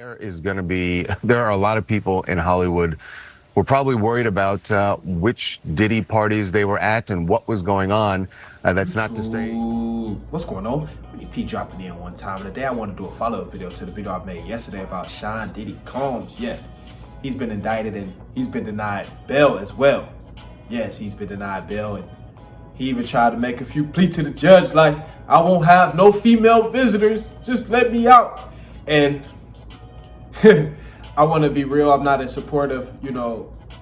There are a lot of people in Hollywood who are probably worried about which Diddy parties they were at and what was going on. That's not to say. What's going on? WittyP dropping in one time. Today I want to do a follow-up video to the video I made yesterday about Sean Diddy Combs. Yes, he's been indicted and he's been denied bail as well. Yes, he's been denied bail, and he even tried to make a few pleas to the judge like, I won't have no female visitors, just let me out. And I want to be real, I'm not in support of,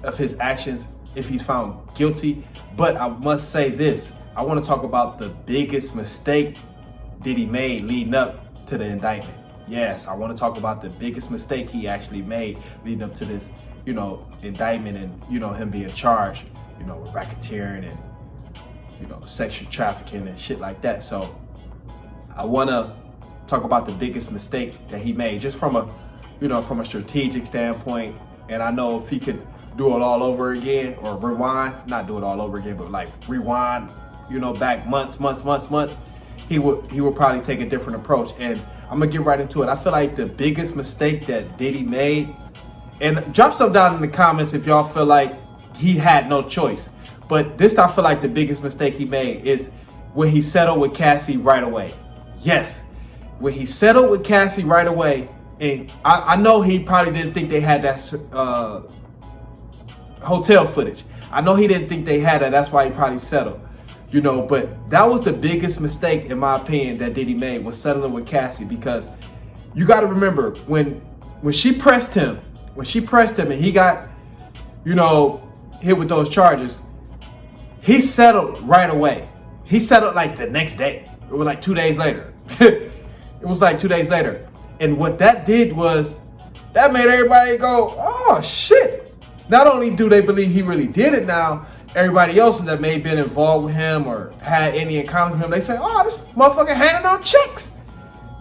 of his actions if he's found guilty. But I must say this, I want to talk about the biggest mistake Diddy made leading up to the indictment. Yes, I want to talk about the biggest mistake he actually made leading up to this, indictment and, him being charged, with racketeering and, sexual trafficking and shit like that. So I want to talk about the biggest mistake that he made just from a strategic standpoint. And I know if he could do it all over again, or rewind, not do it all over again, but like rewind, back months, he would probably take a different approach. And I'm gonna get right into it. I feel like the biggest mistake that Diddy made, and drop some down in the comments if y'all feel like he had no choice. But this, I feel like the biggest mistake he made is when he settled with Cassie right away. Yes, when he settled with Cassie right away, and I know he probably didn't think they had that hotel footage. I know he didn't think they had that. That's why he probably settled, But that was the biggest mistake, in my opinion, that Diddy made, was settling with Cassie. Because you got to remember, when she pressed him, and he got, hit with those charges, he settled right away. He settled like the next day. It was like 2 days later. It was like 2 days later. And what that did was, that made everybody go, oh shit. Not only do they believe he really did it now, everybody else that may have been involved with him or had any encounter with him, they say, oh, this motherfucker handing out checks.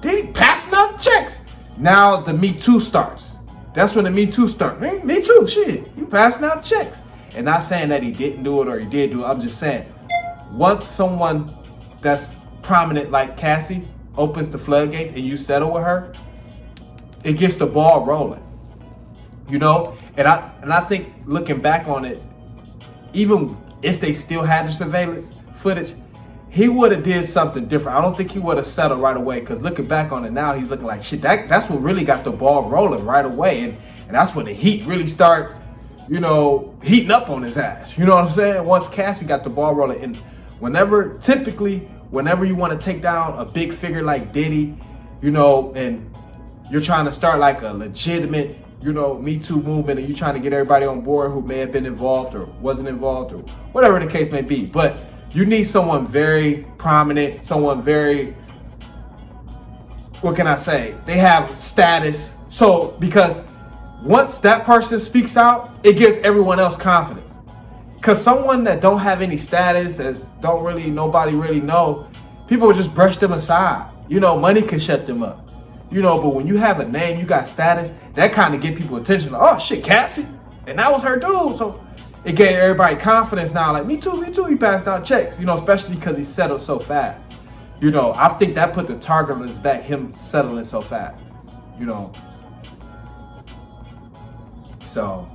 Did he passing out checks? Now the Me Too starts. That's when the Me Too starts. Me Too, shit, you passing out checks. And not saying that he didn't do it or he did do it. I'm just saying, once someone that's prominent like Cassie opens the floodgates and you settle with her, it gets the ball rolling, And I think, looking back on it, even if they still had the surveillance footage, he would have did something different. I don't think he would have settled right away, because looking back on it now, he's looking like shit. That's what really got the ball rolling right away, and that's when the heat really start, heating up on his ass. You know what I'm saying? Once Cassie got the ball rolling, and typically, whenever you want to take down a big figure like Diddy, and you're trying to start like a legitimate, Me Too movement, and you're trying to get everybody on board who may have been involved or wasn't involved or whatever the case may be. But you need someone very prominent, someone very, what can I say? They have status. So, because once that person speaks out, it gives everyone else confidence. Because someone that don't have any status, nobody really know, people will just brush them aside. Money can shut them up. But when you have a name, you got status, that kind of get people attention. Like, oh shit, Cassie, and that was her dude. So it gave everybody confidence now. Like, me too. He passed out checks. Especially because he settled so fast. I think that put the target on his back, him settling so fast. So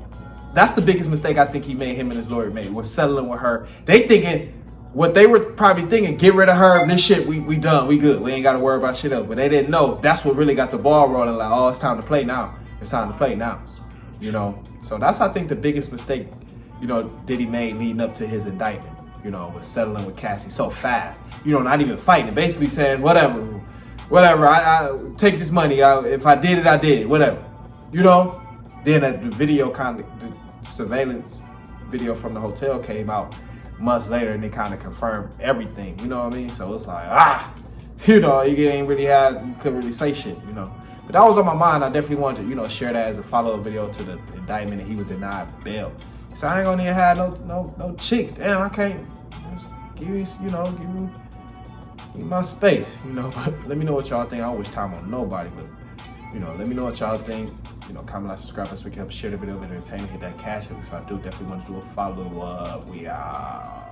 that's the biggest mistake I think him and his lawyer made, was settling with her. They thinking, what they were probably thinking, get rid of her, and this shit, we done, we good. We ain't got to worry about shit else. But they didn't know that's what really got the ball rolling. Like, oh, it's time to play now. It's time to play now. So that's, I think, the biggest mistake, Diddy made leading up to his indictment, was settling with Cassie so fast. Not even fighting. Basically saying, whatever, I take this money. If I did it, I did it, whatever. Then the video the surveillance video from the hotel came out months later, and they kind of confirmed everything, you know what I mean? So it's like, you couldn't really say shit, But that was on my mind. I definitely wanted to, share that as a follow-up video to the indictment, and he was denied bail. So I ain't gonna even have no chicks. Damn, I can't just give me my space, But let me know what y'all think. I don't wish time on nobody, but let me know what y'all think. Comment, like, subscribe, so we can help share the video, entertain, hit that cash. So I do definitely want to do a follow-up. We are.